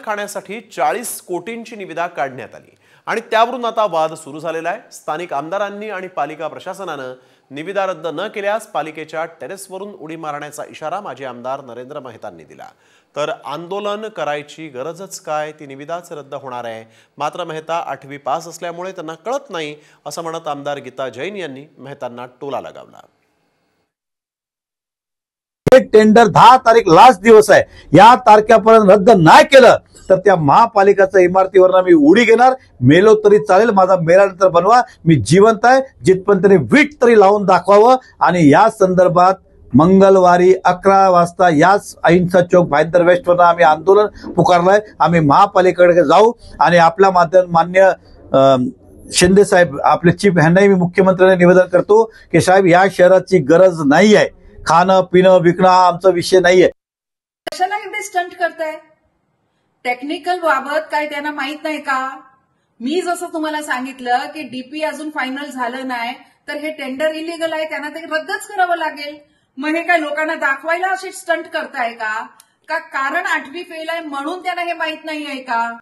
खाण्यासाठी 40 कोटींची निविदा काढण्यात आली आणि त्यावरून आता वाद सुरू झालेला आहे। स्थानिक आमदारांनी आणि पालिका प्रशासनाने निविदा रद्द न केल्यास पालिकेच्या टेरेसवरून उडी मारण्याचा इशारा माजी आमदार नरेंद्र मेहतांनी दिला। तर आंदोलन करायची गरजच काय, ती निविदाच रद्द होणार आहे। मात्र मेहता 8वी पास असल्यामुळे त्यांना कळत नाही असं म्हणत आमदार गीता जैन यांनी मेहतांना टोला लगावला। टेंडर 10 तारीख लास्ट दिवस आहे, या तारखेपर्यंत रद्द नाही केलं तर त्या महापालिकेच्या इमारतीवर मी उडी घेणार। मेलो तरी चालेल, माझा मेल्यानंतर बनवा, मी जिवंत आहे। जिथपर्यंत वीट तरी लावून दाखवावं। आणि या संदर्भात मंगळवारी 11 वाजता याच अहिंसा चौक भाईंदर वेस्टवर आम्ही आंदोलन पुकारलंय। आम्ही महापालिकेकडे जाऊ आणि आपल्या मान्य शिंदे साहेब आपले चीफ यांनाही मी मुख्यमंत्र्यांना निवेदन करतो की साहेब या शहराची गरज नाही आहे, खाणं पिणं विकणं हा आमचा विषय नाहीये। कशाला एवढे स्टंट करताय? टेक्निकल बाबत काय त्यांना माहित नाही का? मी जसं तुम्हाला सांगितलं की डीपी अजून फायनल झालं नाही तर हे टेंडर इलिगल आहे, त्यांना ते रद्दच करावं लागेल। मग हे काय लोकांना दाखवायला असे स्टंट करताय का? कारण 8वी फेल आहे म्हणून त्यांना हे माहित नाही आहे का?